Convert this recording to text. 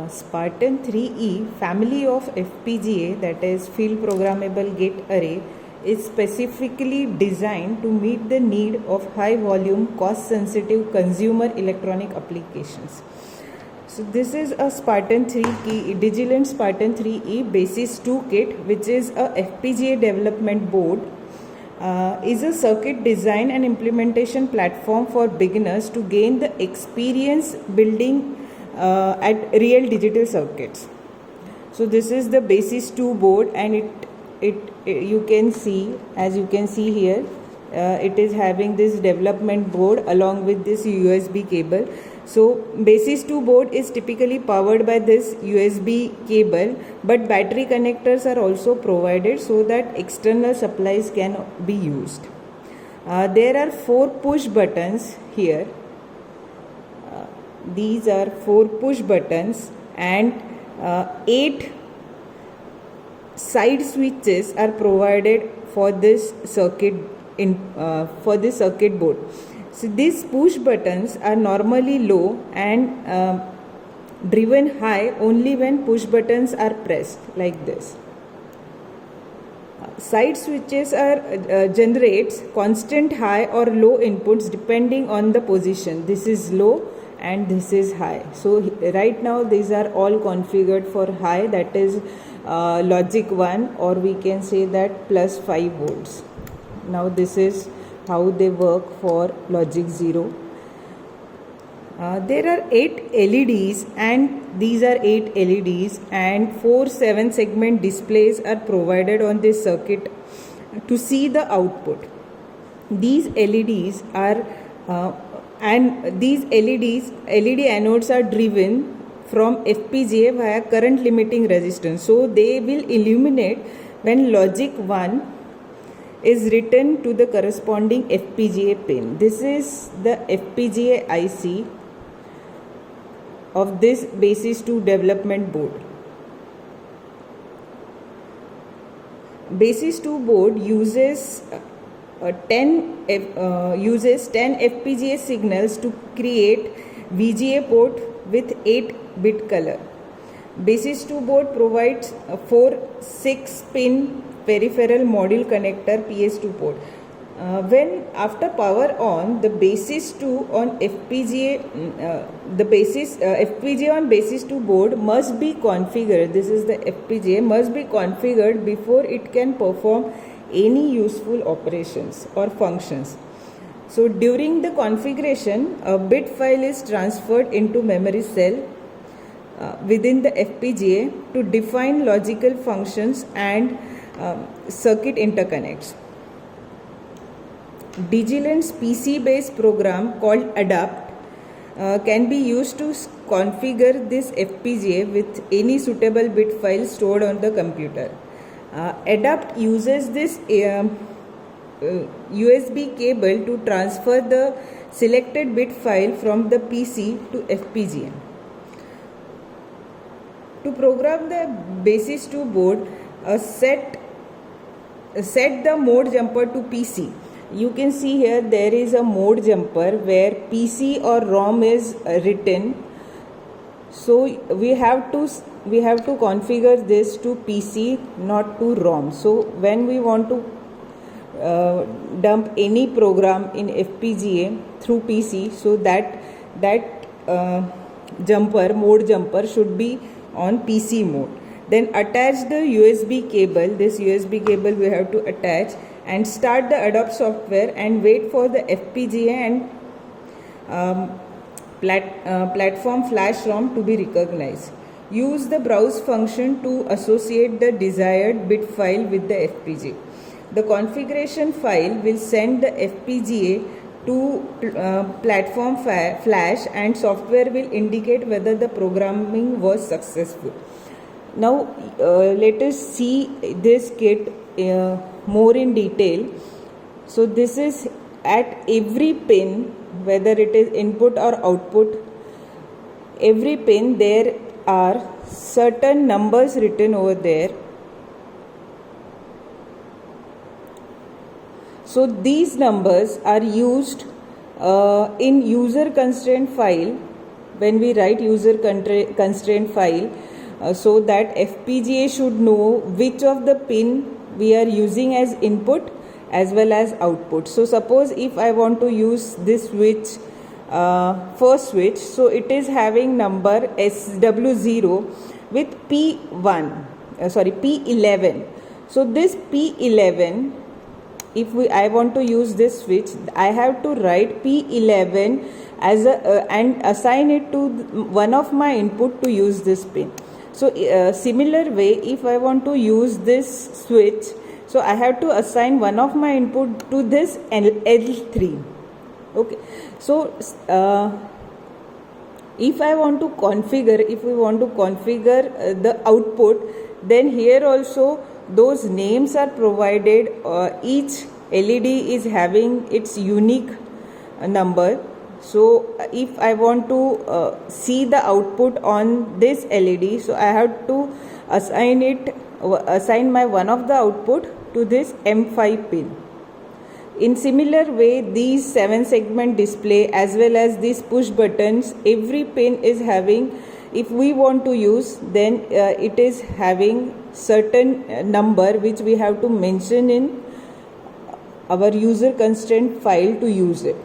Spartan 3E family of FPGA, that is field programmable gate array, is specifically designed to meet the need of high volume cost sensitive consumer electronic applications. So this is a Spartan 3E Digilent Spartan 3E Basis 2 kit, which is a FPGA development board. Is a circuit design and implementation platform for beginners to gain the experience building at real digital circuits. So this is the Basis 2 board, and it you can see, as you can see here, it is having this development board along with this USB cable. So Basis 2 board is typically powered by this USB cable, but battery connectors are also provided so that external supplies can be used. There are 4 push buttons here. These are 4 push buttons, and 8 side switches are provided for this circuit for this circuit board. So these push buttons are normally low and driven high only when push buttons are pressed like this. Side switches are generates constant high or low inputs depending on the position. This is low and this is high. So right now these are all configured for high, that is logic 1, or we can say that plus 5 volts. Now this is how they work for logic 0. There are 8 LEDs, and these are 8 LEDs, and 4 7-segment displays are provided on this circuit to see the output. These LEDs are LED anodes are driven from FPGA via current limiting resistance. So they will illuminate when logic 1 is written to the corresponding FPGA pin. This is the FPGA IC of this Basis 2 development board. Basis 2 board uses 10 FPGA signals to create VGA port with 8-bit color. Basis 2 board provides a 4/6-pin peripheral module connector PS2 port. When after power on, the Basis 2 on FPGA, FPGA on Basis 2 board must be configured. This is the FPGA must be configured before it can perform any useful operations or functions. So during the configuration, a bit file is transferred into memory cell within the FPGA to define logical functions and circuit interconnects. Digilent's PC-based program called Adapt can be used to configure this FPGA with any suitable bit file stored on the computer. Adapt uses this USB cable to transfer the selected bit file from the PC to FPGA. To program the Basis 2 board, set the mode jumper to PC. You can see here there is a mode jumper where PC or ROM is written. So we have to configure this to PC, not to ROM. So when we want to dump any program in FPGA through PC, so that mode jumper should be on PC mode. Then attach the USB cable. This USB cable we have to attach, and start the Adapt software and wait for the FPGA and platform flash ROM to be recognized. Use the browse function to associate the desired bit file with the FPGA. The configuration file will send the FPGA to platform flash, and software will indicate whether the programming was successful. Now let us see this kit more in detail. So this is at every pin, whether it is input or output, every pin there are certain numbers written over there. So these numbers are used in user constraint file when we write user constraint file, so that FPGA should know which of the pin we are using as input as well as output. So suppose if I want to use this switch, first switch, so it is having number SW0 with P11. So this P11, if I want to use this switch, I have to write P11 as a and assign it to one of my input to use this pin. So similar way, if I want to use this switch, so I have to assign one of my input to this L3. Okay, so if we want to configure the output, then here also those names are provided. Each LED is having its unique number. So if I want to see the output on this LED, so I have to assign my one of the output to this M5 pin. In similar way, these 7-segment display as well as these push buttons, every pin is having, if we want to use, then it is having certain number which we have to mention in our user constraint file to use it.